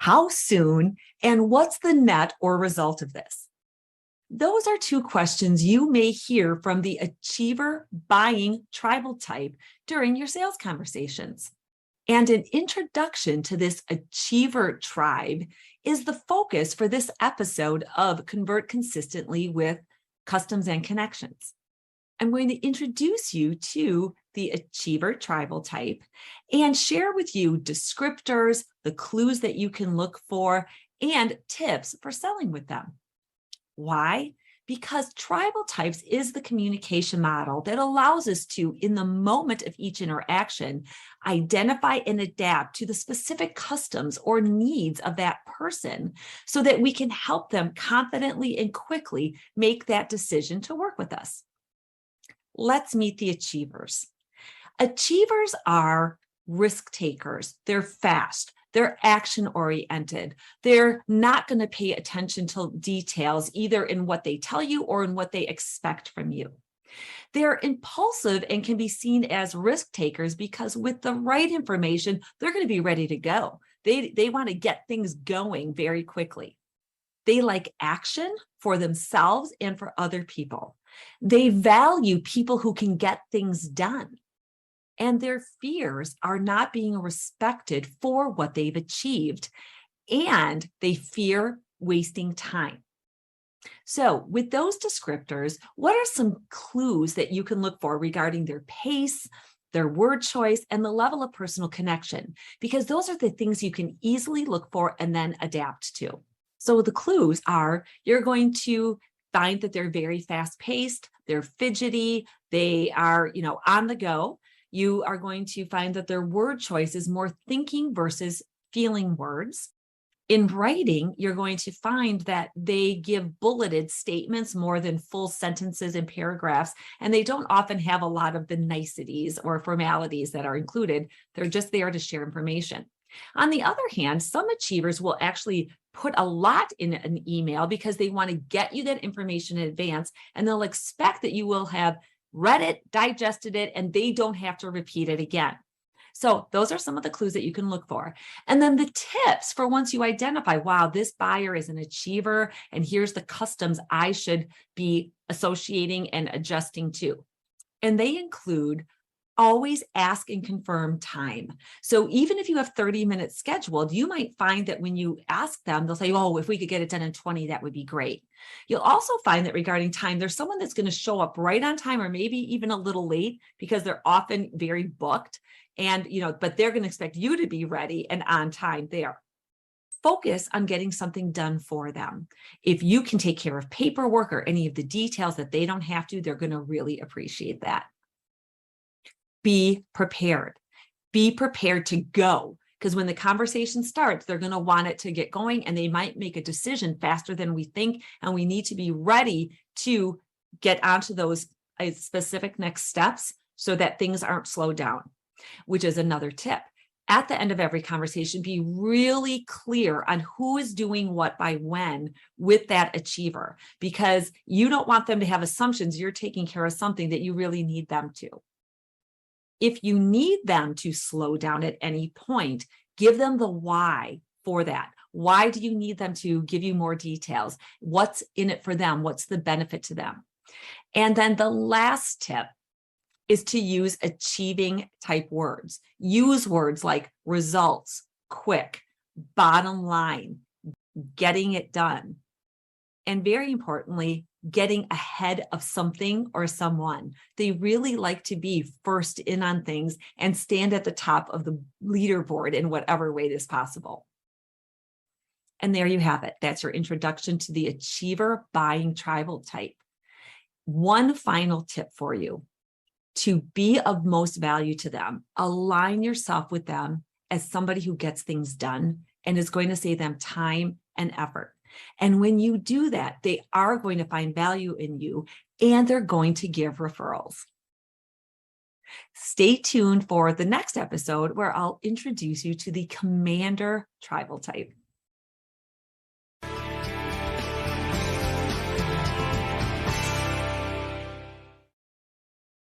How soon? And what's the net or result of this? Those are two questions you may hear from the achiever buying tribal type during your sales conversations. And an introduction to this achiever tribe is the focus for this episode of Convert Consistently with Customs and Connections. I'm going to introduce you to the achiever tribal type and share with you descriptors, the clues that you can look for, and tips for selling with them. Why? Because tribal types is the communication model that allows us to, in the moment of each interaction, identify and adapt to the specific customs or needs of that person so that we can help them confidently and quickly make that decision to work with us. Let's meet the achievers. Achievers are risk takers. They're fast. They're action-oriented. They're not going to pay attention to details, either in what they tell you or in what they expect from you. They're impulsive and can be seen as risk takers because with the right information, they're going to be ready to go. They want to get things going very quickly. They like action for themselves and for other people. They value people who can get things done. And their fears are not being respected for what they've achieved, and they fear wasting time. So with those descriptors, what are some clues that you can look for regarding their pace, their word choice, and the level of personal connection? Because those are the things you can easily look for and then adapt to. So the clues are, you're going to find that they're very fast-paced, they're fidgety, they are, on the go. You are going to find that their word choice is more thinking versus feeling words. In writing, you're going to find that they give bulleted statements more than full sentences and paragraphs, and they don't often have a lot of the niceties or formalities that are included. They're just there to share information. On the other hand, some achievers will actually put a lot in an email because they want to get you that information in advance, and they'll expect that you will have read it, digested it, and they don't have to repeat it again. So those are some of the clues that you can look for. And then the tips for once you identify, wow, this buyer is an achiever, and here's the customs I should be associating and adjusting to. And they include always ask and confirm time. So even if you have 30 minutes scheduled, you might find that when you ask them, they'll say, oh, if we could get it done in 20, that would be great. You'll also find that regarding time, there's someone that's going to show up right on time or maybe even a little late because they're often very booked. And, but they're going to expect you to be ready and on time there. Focus on getting something done for them. If you can take care of paperwork or any of the details that they don't have to, they're going to really appreciate that. Be prepared. Be prepared to go, because when the conversation starts, they're going to want it to get going, and they might make a decision faster than we think, and we need to be ready to get onto those specific next steps so that things aren't slowed down, which is another tip. At the end of every conversation, be really clear on who is doing what by when with that achiever, because you don't want them to have assumptions you're taking care of something that you really need them to. If you need them to slow down at any point, give them the why for that. Why do you need them to give you more details? What's in it for them? What's the benefit to them? And then the last tip is to use achieving type words. Use words like results, quick, bottom line, getting it done. And very importantly, getting ahead of something or someone. They really like to be first in on things and stand at the top of the leaderboard in whatever way is possible. And there you have it. That's your introduction to the achiever buying tribal type. One final tip for you: to be of most value to them, align yourself with them as somebody who gets things done and is going to save them time and effort. And when you do that, they are going to find value in you, and they're going to give referrals. Stay tuned for the next episode where I'll introduce you to the commander tribal type.